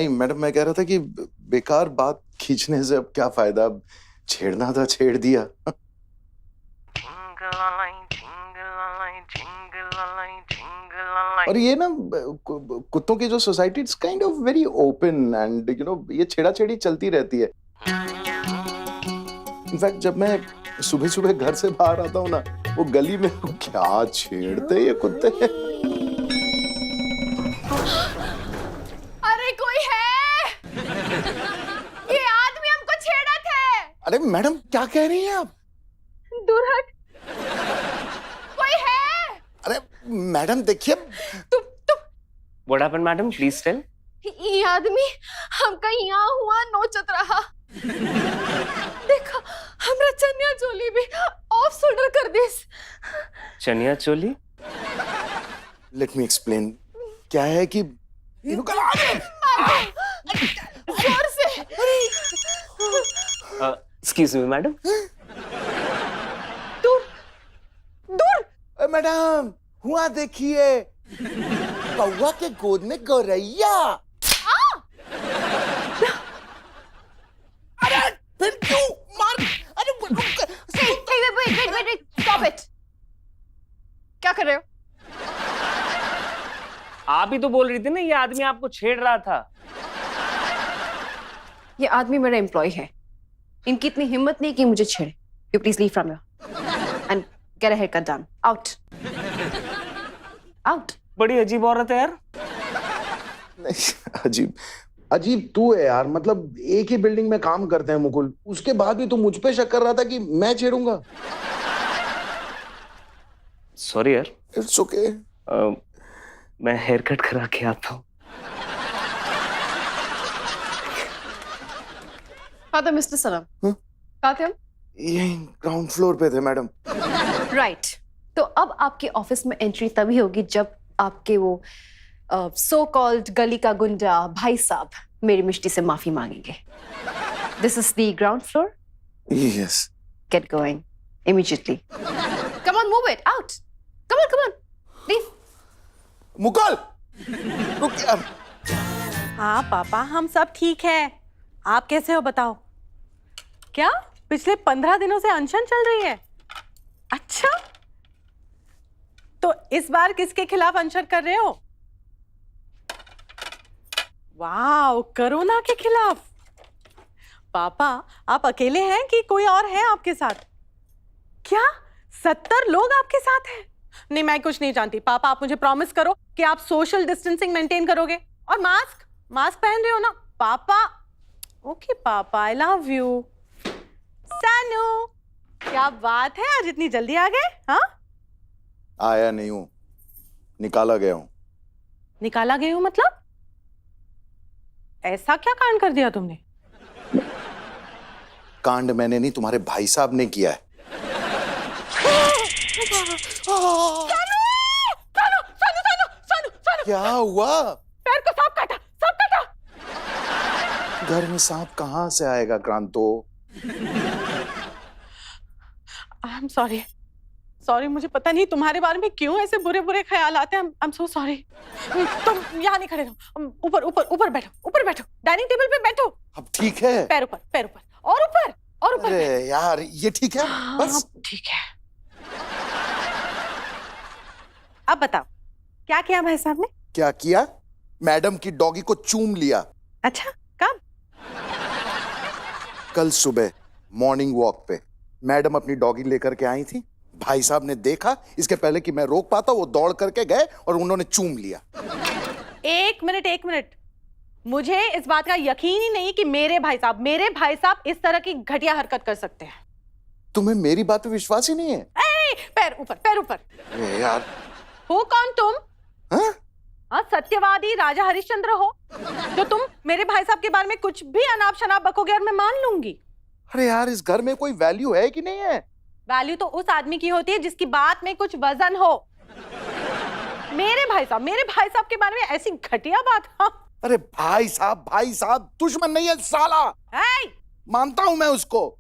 नहीं मैडम, मैं कह रहा था कि बेकार बात खींचने से अब क्या फायदा, अब छेड़ना था छेड़ दिया। और ये ना कुत्तों की जो society, it's kind of very open and you know ये छेड़ा छेड़ी चलती रहती है। इनफैक्ट जब मैं सुबह सुबह घर से बाहर आता हूँ ना, वो गली में क्या छेड़ते ये कुत्ते। अरे कोई है? ये आदमी हमको छेड़ा थे। अरे मैडम क्या कह रही हैं आप? दूर हट। कोई है? अरे मैडम देखिए। तुम What happened, madam? Please tell. ये आदमी हमका यहाँ हुआ नोचत रहा। देखा हमरा चनिया चोली भी ऑफ शोल्डर कर this. Chaniya choli? Let me explain. क्या है कि जोर से। Excuse me, madam. दूर दूर। मैडम हुआ देखिए, कौवा के गोद में गौरैया। अरे फिर क्यों मार? अरे wait, stop it। क्या कर रहे हो? आप ही तो बोल रही थी ना ये आदमी आपको छेड़ रहा था। ये आदमी मेरा एम्प्लॉय है, इनकी इतनी हिम्मत नहीं कि मुझे छेड़े। You please leave from here and get a haircut done. Out out. बड़ी अजीब औरत है यार। नहीं, अजीब अजीब तू है यार। मतलब एक ही बिल्डिंग में काम करते हैं मुकुल, उसके बाद भी तू मुझ पे शक कर रहा था कि मैं छेड़ूंगा। सॉरी यार। It's okay. मैं हेयर कट करा के आता हूँ। कहाँ थे मिस्टर सनम? कहाँ थे हम? यही ग्राउंड फ्लोर पे थे मैडम। राइट। तो अब आपके ऑफिस में एंट्री तभी होगी जब आपके वो सो कॉल्ड गली का गुंडा भाई साहब मेरी मिष्टी से माफी मांगेंगे। This is the ground floor. Yes. Get going immediately. Come on, move it out. Come on leave. Mukul रुक यार। हाँ पापा, हम सब ठीक है। आप कैसे हो बताओ? क्या पिछले 15 दिनों से अनशन चल रही है? अच्छा, तो इस बार किसके खिलाफ अनशन कर रहे हो? वाह, कोरोना के खिलाफ। पापा, आप अकेले हैं कि कोई और है आपके साथ? क्या 70 लोग आपके साथ हैं? नहीं, मैं कुछ नहीं जानती। पापा, आप मुझे प्रॉमिस करो कि आप सोशल डिस्टेंसिंग मेंटेन करोगे और मास्क पहन रहे हो ना? पापा, ओके पापा, आई लव यू। सानू, क्या बात है, आज इतनी जल्दी आ गए? हाँ, आया नहीं हूं, निकाला गया हूं। निकाला गए हो मतलब? ऐसा क्या कांड कर दिया तुमने? कांड मैंने नहीं, तुम्हारे भाई साहब ने किया है। सानू, क्या हुआ? पैर को सांप काटा, सांप काटा। घर में सांप कहां से आएगा क्रांतो? आई एम सॉरी, मुझे पता नहीं तुम्हारे बारे में क्यों ऐसे बुरे बुरे ख्याल आते हैं। I am so sorry. तुम यहाँ नहीं खड़े रहो, ऊपर बैठो, डाइनिंग टेबल पे बैठो। अब ठीक है? पैर ऊपर और ऊपर। अरे यार ये ठीक है बस। ठीक है। अब बताओ, क्या किया भाई साहब ने? क्या किया? मैडम की डॉगी को चूम लिया। अच्छा, कब? कल सुबह मॉर्निंग वॉक पे मैडम अपनी डॉगी लेकर के आई थी। भाई साहब ने देखा, इसके पहले कि मैं रोक पाता वो दौड़ करके गए और उन्होंने चूम लिया। एक मिनट, मुझे इस बात का यकीन ही नहीं कि मेरे भाई साहब इस तरह की घटिया हरकत कर सकते हैं। तुम्हें मेरी बात पे विश्वास ही नहीं है? पैर ऊपर। यार हो कौन तुम? हाँ? सत्यवादी राजा हरिश्चंद्र हो जो तुम मेरे भाई साहब के बारे में कुछ भी अनाप शनाप बकोगे और मैं मान लूंगी। अरे यार इस घर में कोई वैल्यू है कि नहीं है? वैल्यू तो उस आदमी की होती है जिसकी बात में कुछ वजन हो। मेरे भाई साहब के बारे में ऐसी घटिया बात। हाँ। अरे भाई साहब दुश्मन नहीं है साला। मानता हूं मैं उसको,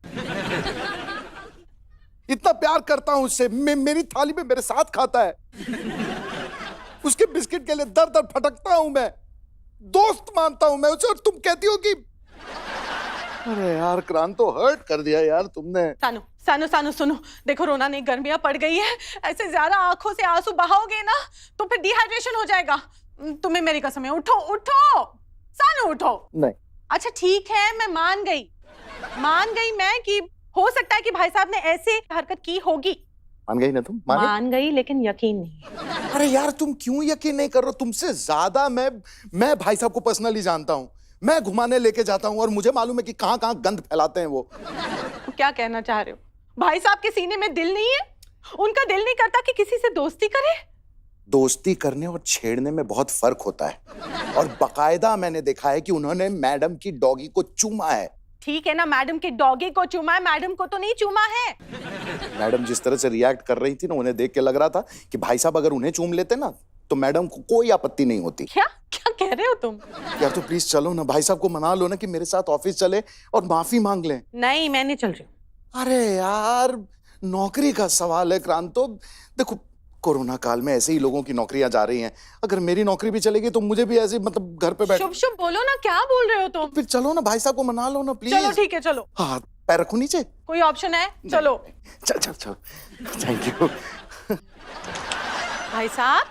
इतना प्यार करता हूं उससे। मेरी थाली में मेरे साथ खाता है, उसके बिस्किट के लिए दर दर भटकता हूं मैं। दोस्त मानता हूं मैं उसे, और तुम कहती हो कि अरे यार क्रांतो, हर्ट कर दिया यार तुमने। सानू सानू सानू सुनो, देखो रोना नहीं, गर्मियां पड़ गई है, ऐसे ज्यादा आंखों से आंसू बहाओगे ना तो फिर डिहाइड्रेशन हो जाएगा। तुम्हें मेरी कसम है, उठो उठो सानू उठो। नहीं। अच्छा ठीक है, मैं मान गई मैं कि हो सकता है कि भाई साहब ने ऐसी हरकत की होगी। मान गई ना तुम? मान गई, लेकिन यकीन नहीं। अरे यार तुम क्यों यकीन नहीं कर रहे हो? तुमसे ज्यादा मैं भाई साहब को पर्सनली जानता हूँ। मैं घुमाने लेके जाता हूँ और मुझे मालूम है कि कहाँ कहाँ गंद फैलाते हैं वो। क्या कहना चाह रहे हो? भाई साहब के सीने में दिल नहीं है? उनका दिल नहीं करता कि किसी से दोस्ती करे? दोस्ती करने और छेड़ने में बहुत फर्क होता है, और बकायदा मैंने देखा है कि उन्होंने मैडम की डॉगी को चूमा है। ठीक है ना, मैडम के डॉगी को चूमा है, मैडम को तो नहीं चूमा है। मैडम जिस तरह से रिएक्ट कर रही थी ना, उन्हें देख के लग रहा था कि भाई साहब अगर उन्हें चूम लेते ना तो मैडम को कोई आपत्ति नहीं होती। क्या क्या कह रहे हो तुम? यार तो प्लीज चलो ना, भाई साहब को मना लो ना कि मेरे साथ ऑफिस चले और माफी मांग लें। नहीं, मैं नहीं चल रही हूँ। अरे यार नौकरी का सवाल है क्रांतो। देखो कोरोना काल में ऐसे ही लोगों की नौकरियां जा रही हैं, अगर मेरी नौकरी भी चलेगी तो मुझे भी ऐसे मतलब घर पे बैठ। शुभ शुभ बोलो ना, क्या बोल रहे हो तुम? फिर चलो ना, भाई साहब को मना लो ना प्लीज। चलो ठीक है, चलो। हाँ पैर रखो नीचे। कोई ऑप्शन है? चलो। चल चल चल, थैंक यू। भाई साहब,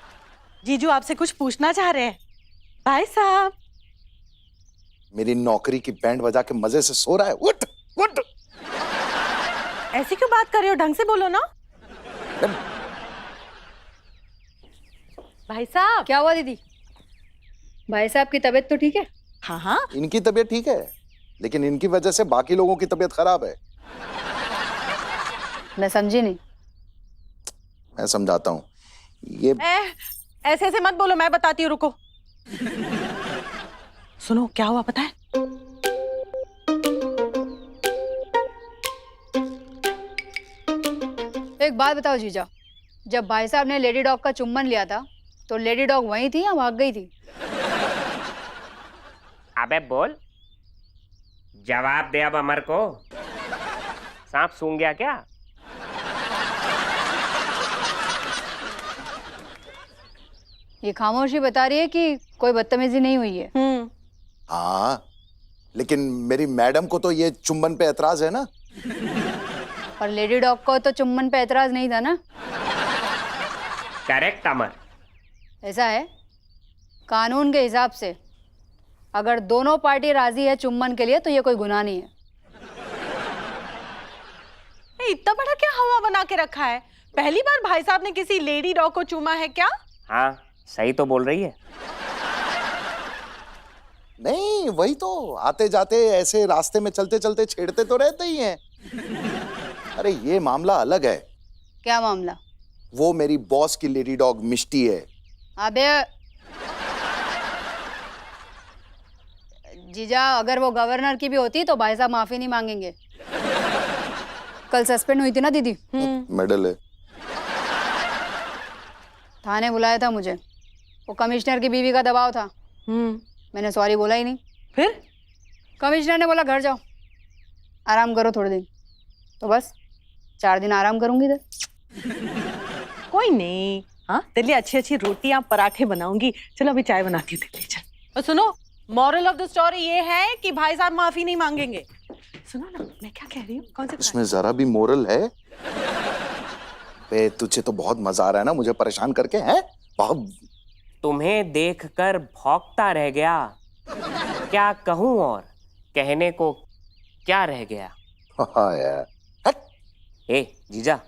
जीजू आपसे कुछ पूछना चाह रहे हैं। भाई साहब। मेरी नौकरी की बैंड बजा के मजे से सो रहा है। उठ उठ। ऐसी क्यों बात कर रहे हो? ढंग से बोलो ना। भाई साहब। क्या हुआ दीदी? भाई साहब की तबीयत तो ठीक है? हाँ हाँ। इनकी तबीयत ठीक है, लेकिन इनकी वजह से बाकी लोगों की तबीयत खराब है। मैं समझी नहीं। मैं समझाता हूँ। ये ऐसे ऐसे मत बोलो, मैं बताती हूँ, रुको। सुनो क्या हुआ पता है? एक बात बताओ जीजा, जब भाई साहब ने लेडी डॉग का चुम्बन लिया था तो लेडी डॉग वहीं थी या भाग गई थी? अबे बोल, जवाब दे अब अमर को। सांप सूंघ गया क्या? ये खामोशी बता रही है कि कोई बदतमीजी नहीं हुई है। हाँ, लेकिन मेरी मैडम को तो ये चुंबन पे एतराज है ना। और लेडी डॉग को तो चुम्बन पे एतराज नहीं था ना। करेक्ट अमर। ऐसा है, कानून के हिसाब से अगर दोनों पार्टी राजी है चुम्बन के लिए तो ये कोई गुनाह नहीं है। इतना बड़ा क्या हवा बना के रखा है? पहली बार भाई साहब ने किसी लेडी डॉग को चूमा है क्या? हाँ सही तो बोल रही है। नहीं वही तो, आते जाते ऐसे रास्ते में चलते चलते छेड़ते तो रहते ही हैं। अरे ये मामला अलग है। क्या मामला? वो मेरी बॉस की लेडी डॉग मिष्टी है। अबे जीजा, अगर वो गवर्नर की भी होती तो भाई साहब माफी नहीं मांगेंगे। कल सस्पेंड हुई थी ना दीदी? मेडल है। थाने बुलाया था मुझे, वो कमिश्नर की बीवी का दबाव था। मैंने सॉरी बोला ही नहीं। फिर कमिश्नर ने बोला घर जाओ, आराम करो थोड़े दिन। तो बस 4 दिन आराम करूंगी इधर। कोई नहीं, हाँ तेरे लिए अच्छी अच्छी रोटियां पराठे बनाऊंगी। चलो अभी चाय बनाती हूँ तेरे लिए, चल। और सुनो, मॉरल ऑफ द स्टोरी ये है कि भाई साहब माफी नहीं मांगेंगे। सुनो ना मैं क्या कह रही हूँ। कौन से? इसमें जरा भी मोरल है? बे तुझे तो बहुत मजा आ रहा है ना मुझे परेशान करके, हैं? बहुत। तुम्हें देखकर भौंकता रह गया। क्या कहूं और कहने को क्या रह गया। हाँ यार। हट। ए जीजा,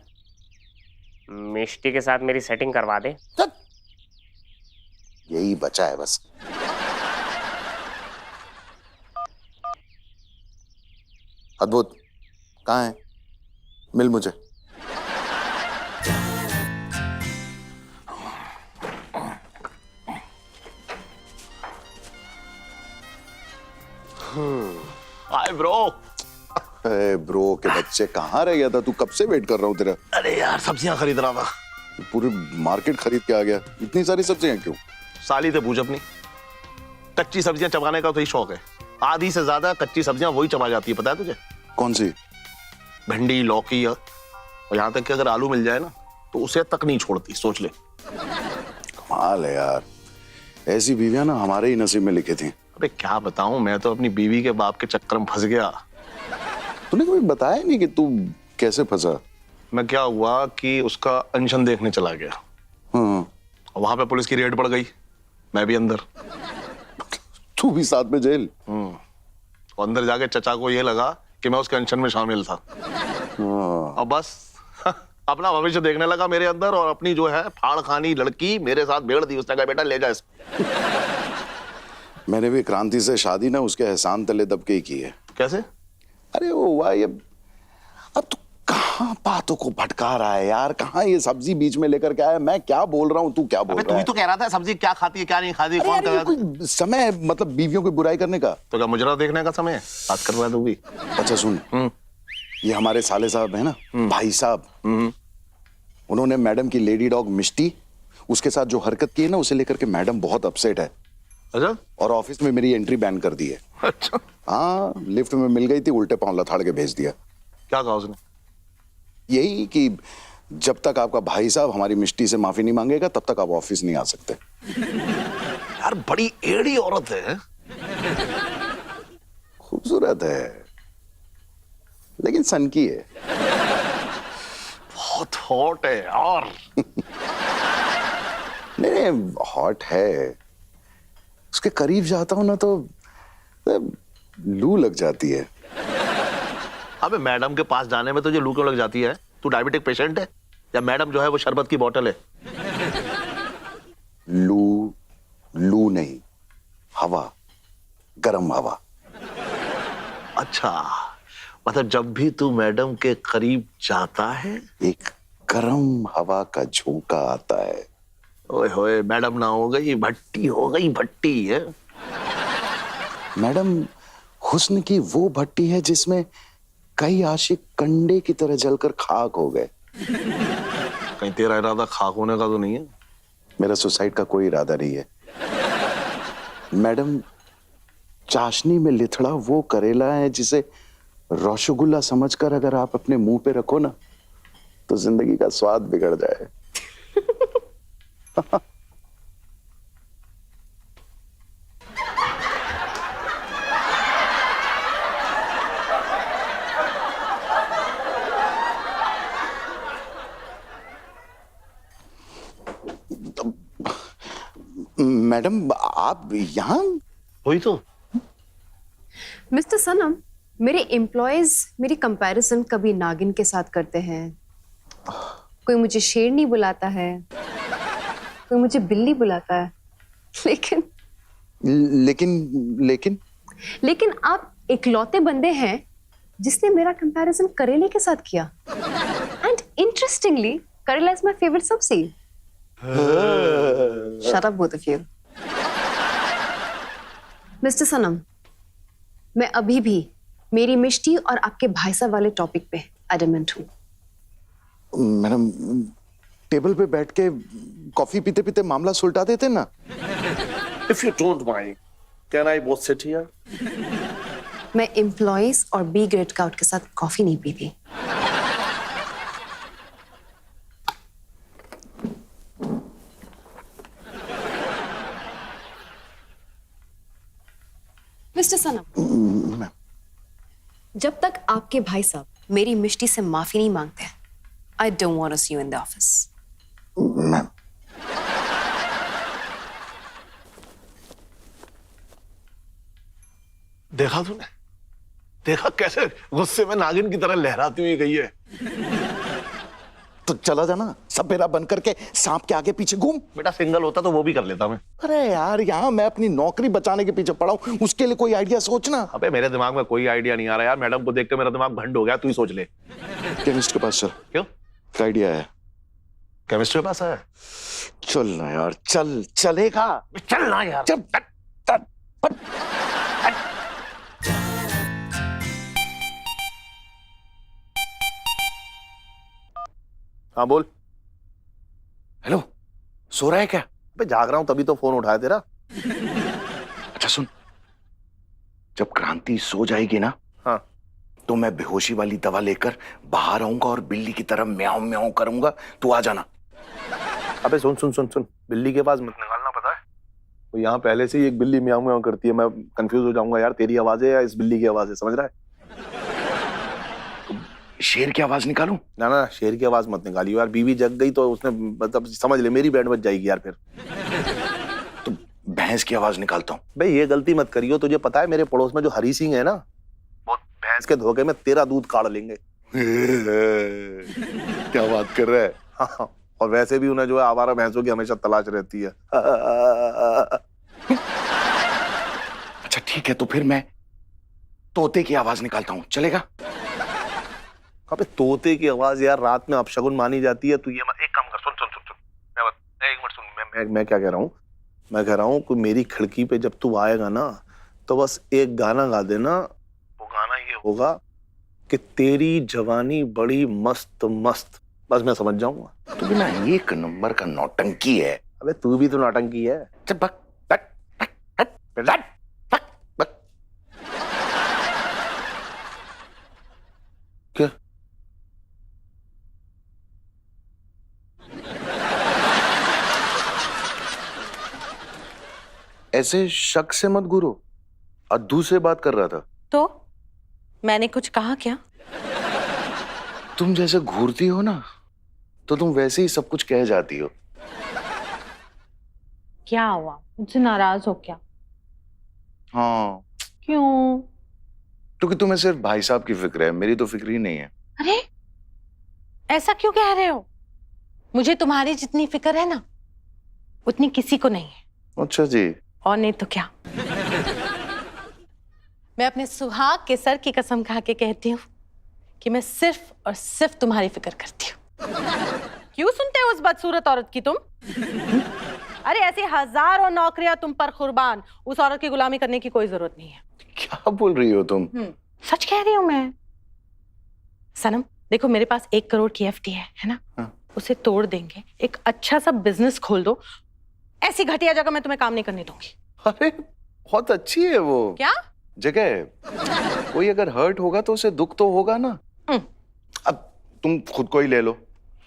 मिष्टी के साथ मेरी सेटिंग करवा दे। चल। यही बचा है बस। अद्भुत, कहाँ है? मिल मुझे। Hi bro. ब्रो के बच्चे कहाँ रह गया था तू? कब से वेट कर रहा हूँ तेरा। अरे यार सब्जियां खरीद रहा था। पूरी मार्केट खरीद के आ गया। इतनी सारी सब्जियां क्यों? साली से पूछ अपनी। कच्ची सब्जियां चबाने का तो ही शौक है। आधी से ज्यादा कच्ची सब्जियां वही चबा जाती है, पता है तुझे? कौन सी? भिंडी, लौकी और यहाँ तक कि अगर आलू मिल जाए ना तो उसे तक नहीं छोड़ती, सोच ले। कमाल है यार। ऐसी बीवियां ना हमारे ही नसीब में लिखी थी। अबे क्या बताऊं, मैं तो अपनी बीवी के बाप के चक्कर में फंस गया। तूने कभी बताया नहीं कि तू कैसे फंसा? मैं क्या हुआ कि उसका अनशन देखने चला गया। हाँ। वहां पे पुलिस की रेड पड़ गई, मैं भी अंदर। तू भी साथ में जेल? और अंदर जाके चचा को ये लगा कि मैं उसके अनशन में शामिल था। हाँ। अब बस अपना भविष्य देखने लगा मेरे अंदर, और अपनी जो है फाड़ खानी लड़की मेरे साथ भेड़ दी। उसने कहा बेटा ले जा इसको। मैंने भी क्रांति से शादी ना उसके एहसान तले दब के ही की है। कैसे? अरे वो हुआ ये, अब तू कहाँ बातों को भटका रहा है यार, कहाँ ये सब्जी बीच में लेकर के आया। मैं क्या बोल रहा हूँ, तू क्या बोल अबे रहा तू है? ही तो कह रहा था सब्जी क्या खाती है क्या नहीं खाती, अरे कौन यार, कह ये रहा था? कोई समय है मतलब बीवियों की बुराई करने का? तो क्या मुजरा देखने का समय है? बात कर रहा है तू भी। अच्छा सुन, ये हमारे साले साहब है ना, भाई साहब, उन्होंने मैडम की लेडी डॉग मिष्टी, उसके साथ जो हरकत की है ना, उसे लेकर के मैडम बहुत अपसेट है। अच्छा। और ऑफिस में मेरी एंट्री बैन कर दी है। अच्छा। हाँ, लिफ्ट में मिल गई थी, उल्टे पांव लथाड़ के भेज दिया। क्या कहा उसने? यही कि जब तक आपका भाई साहब हमारी मिष्टी से माफी नहीं मांगेगा तब तक आप ऑफिस नहीं आ सकते। यार बड़ी एड़ी औरत है। खूबसूरत है लेकिन सनकी है। बहुत हॉट है यार। नहीं हॉट है, उसके करीब जाता हूं ना तो लू लग जाती है। अबे मैडम के पास जाने में तुझे लू क्यों लग जाती है? तू डायबिटिक पेशेंट है या मैडम जो है वो शरबत की बोतल है? लू, लू नहीं, हवा, गरम हवा। अच्छा, मतलब जब भी तू मैडम के करीब जाता है एक गरम हवा का झोंका आता है। ओए होए, मैडम ना हो गई भट्टी, हो गई भट्टी है। मैडम हुस्न की वो भट्टी है जिसमें कई आशिक कंडे की तरह जलकर खाक हो गए। कहीं तेरा इरादा खाक होने का तो नहीं है? मेरा सुसाइड का कोई इरादा नहीं है। मैडम चाशनी में लिथड़ा वो करेला है जिसे रसगुल्ला समझकर अगर आप अपने मुंह पे रखो ना तो जिंदगी का स्वाद बिगड़ जाए। मैडम आप यहाँ? वही तो। मिस्टर सनम, मेरे एम्प्लॉयज मेरी कंपैरिजन कभी नागिन के साथ करते हैं, कोई मुझे शेरनी बुलाता है, कोई मुझे बिल्ली बुलाता है, लेकिन लेकिन लेकिन आप इकलौते बंदे हैं जिसने मेरा कंपैरिजन करेले के साथ किया। And interestingly karela is my favourite sabzi. Shut up both of you. Mister Sanam, मैं अभी भी मेरी मिष्टी और आपके भाई साहब वाले टॉपिक पे एडमेंट हूँ। मैडम टेबल पे बैठ के कॉफी पीते पीते मामला सुलटा देते ना। If you don't mind, can I both sit here? मैं एम्प्लॉयज और बी ग्रेड स्काउट के साथ कॉफी नहीं पीती। मिस्टर सनम, जब तक आपके भाई साहब मेरी मिष्टी से माफी नहीं मांगते, I don't want to see you in the office. Ma'am देखा तूने? देखा कैसे गुस्से में नागिन की तरह लहराती हुई गई है। तो चला जाना सपेरा बन करके सांप के आगे पीछे घूम। बेटा सिंगल होता तो वो भी कर लेता मैं। अरे यार यहाँ मैं अपनी नौकरी बचाने के पीछे पड़ा हूँ, उसके लिए कोई आइडिया सोचना। अबे मेरे दिमाग में कोई आइडिया नहीं आ रहा यार, मैडम को देख के मेरा दिमाग भंड हो गया, तू ही सोच ले। केमिस्ट के पास चल। क्यों? आइडिया है। केमिस्ट्री के पास है? चल ना यार, चल चलेगा। चल ना यार। चल, हाँ बोल। हेलो, सो रहा है क्या? अबे जाग रहा हूं तभी तो फोन उठाया तेरा। अच्छा सुन, जब क्रांति सो जाएगी ना, हाँ तो मैं बेहोशी वाली दवा लेकर बाहर आऊंगा और बिल्ली की तरह म्याऊं म्याऊं करूंगा, तू आ जाना। अबे सुन सुन सुन सुन, बिल्ली के पास मत निकालना, पता है? वो यहाँ पहले से ही एक बिल्ली म्याऊं म्याऊं करती है, मैं कंफ्यूज हो जाऊंगा यार, तेरी आवाज है या इस बिल्ली की आवाज है, समझ रहा है? शेर की आवाज निकालूं? ना ना, शेर की आवाज मत निकालियो यार, बीवी जग गई तो उसने मतलब समझ ले मेरी बैंड बज जाएगी यार फिर। तो भैंस की आवाज निकालता हूँ। भाई ये गलती मत करियो, तुझे पता है मेरे पड़ोस में जो हरी सिंह है ना, वो भैंस के धोखे में तेरा दूध काढ़ लेंगे। क्या बात कर रहा है? हाँ, और वैसे भी उन्हें जो है आवारा भैंसों की हमेशा तलाश रहती है। अच्छा ठीक है, तो फिर मैं तोते की आवाज निकालता हूँ, चलेगा? अबे तोते की आवाज यार रात में अपशगुन मानी जाती है। तू ये मत, एक काम कर, सुन सुन सुन सुन, एक मिनट सुन, मैं क्या कह रहा हूँ, मैं कह रहा हूँ कि मेरी खिड़की पे जब तू आएगा ना, तो बस एक गाना गा देना। वो गाना ये होगा कि तेरी जवानी बड़ी मस्त मस्त, बस मैं समझ जाऊंगा। तो बिना एक नंबर का नौटंकी है। अबे तू भी तो नौटंकी है। चल बक बक बक बक बक बक बक। क्या? ऐसे शक से मत घूरो, अद्दू से बात कर रहा था। तो मैंने कुछ कहा क्या? तुम जैसे घूरती हो ना, तो तुम वैसे ही सब कुछ कह जाती हो। क्या हुआ, मुझसे नाराज हो क्या? हाँ, क्यों? क्योंकि तुम्हें सिर्फ भाई साहब की फिक्र है, मेरी तो फिक्र ही नहीं है। अरे ऐसा क्यों कह रहे हो? मुझे तुम्हारी जितनी फिक्र है ना, उतनी किसी को नहीं है। अच्छा जी। और नहीं तो क्या। मैं अपने सुहाग के सर की कसम खा के कहती हूँ कि मैं सिर्फ और सिर्फ तुम्हारी फिक्र करती हूँ। क्यों सुनते हो उस बदसूरत औरत की तुम? अरे ऐसी हजारों नौकरियां तुम पर कुर्बान, उस औरत की गुलामी करने की कोई जरूरत नहीं है। क्या बोल रही हो तुम? सच कह रही हूं मैं। सनम देखो, मेरे पास 1 करोड़ की एफडी है ना? हाँ। उसे तोड़ देंगे, एक अच्छा सा बिजनेस खोल दो। ऐसी घटिया जगह मैं तुम्हें काम नहीं करने दूंगी। अरे बहुत अच्छी है वो क्या जगह। कोई अगर हर्ट होगा तो उसे दुख तो होगा ना। अब तुम खुद को ही ले लो,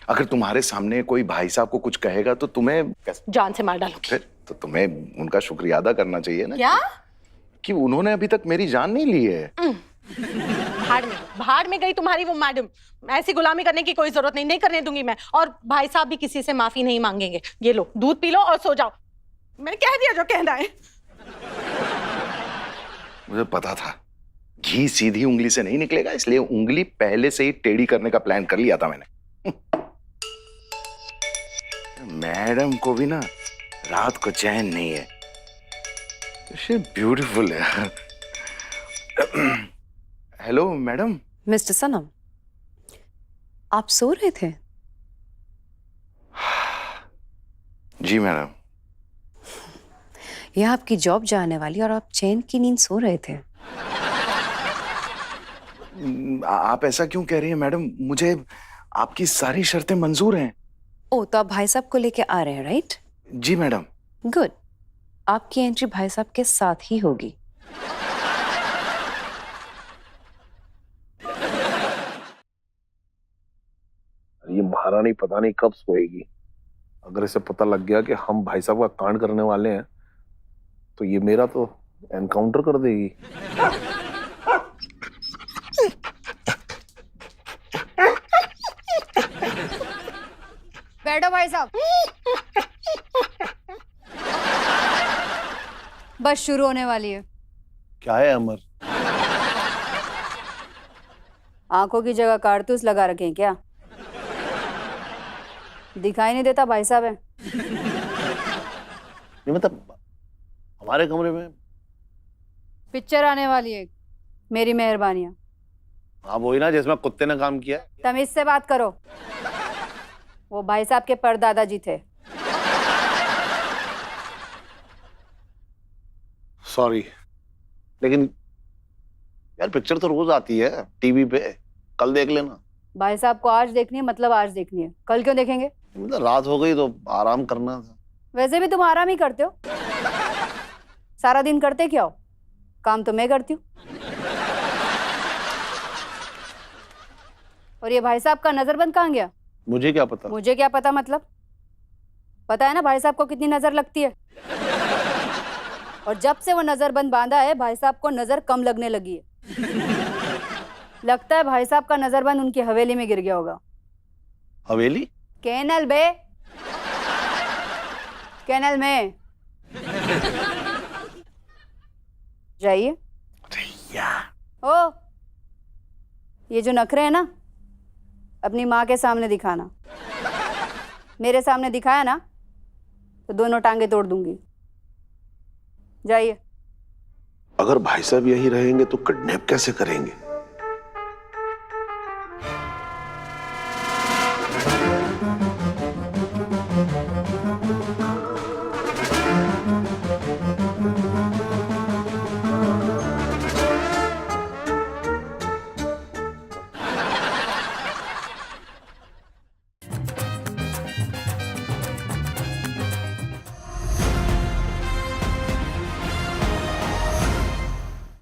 अगर तुम्हारे सामने कोई भाई साहब को कुछ कहेगा तो तुम्हें जान से मार डालूंगी। फिर तो तुम्हें उनका शुक्रिया अदा करना चाहिए ना। क्या? कि उन्होंने अभी तक मेरी जान नहीं ली है। भाड़ में गई तुम्हारी वो मैडम। ऐसी गुलामी करने की कोई जरूरत नहीं, नहीं करने दूंगी मैं। और भाई साहब भी किसी से माफी नहीं मांगेंगे। ये लो दूध पी लो और सो जाओ। मैंने कह दिया जो कहना है। मुझे पता था घी सीधी उंगली से नहीं निकलेगा, इसलिए उंगली पहले से ही टेढ़ी करने का प्लान कर लिया था मैंने। मैडम को भी ना रात को चैन नहीं है। ब्यूटीफुल है। Hello madam. मिस्टर सनम, आप सो रहे थे? जी मैडम। यह आपकी जॉब जाने वाली और आप चैन की नींद सो रहे थे। आप ऐसा क्यों कह रही हैं मैडम? मुझे आपकी सारी शर्तें मंजूर हैं। ओ, तो आप भाई साहब को लेके आ रहे हैं, राइट? जी मैडम। गुड। आपकी एंट्री भाई साहब के साथ ही होगी। ये महारानी पता नहीं कब सोएगी। अगर इसे पता लग गया कि हम भाई साहब का कांड करने वाले हैं, तो ये मेरा तो एनकाउंटर कर देगी। बैठो भाई साहब। बस शुरू होने वाली है। क्या है अमर? आंखों की जगह कारतूस लगा रखे हैं क्या? दिखाई नहीं देता भाई साहब है? नहीं मतलब हमारे कमरे में पिक्चर आने वाली है, मेरी मेहरबानियां। हाँ वही ना जिसमें कुत्ते ने काम किया। तमीज से बात करो। वो भाई साहब के परदादा जी थे। सॉरी, लेकिन यार पिक्चर तो रोज आती है टीवी पे, कल देख लेना। भाई साहब को आज देखनी है, मतलब आज देखनी है, कल क्यों देखेंगे? मतलब रात हो गई तो आराम करना था। वैसे भी तुम आराम ही करते हो। सारा दिन करते क्या हो? काम तो मैं करती हूँ। और ये भाई साहब का नजरबंद कहाँ गया? मुझे क्या पता। मुझे क्या पता मतलब? पता है ना भाई साहब को कितनी नजर लगती है। और जब से वो नजरबंद बांधा है भाई साहब को नजर कम लगने लगी है। लगता है भाई साहब का नजरबंद उनकी हवेली में गिर गया होगा। हवेली? कैनल बे, कैनल में। जाइए। ओ, ये जो नखरे हैं ना, अपनी माँ के सामने दिखाना। मेरे सामने दिखाया ना तो दोनों टांगे तोड़ दूंगी। जाइए। अगर भाई साहब यहीं रहेंगे तो किडनैप कैसे करेंगे?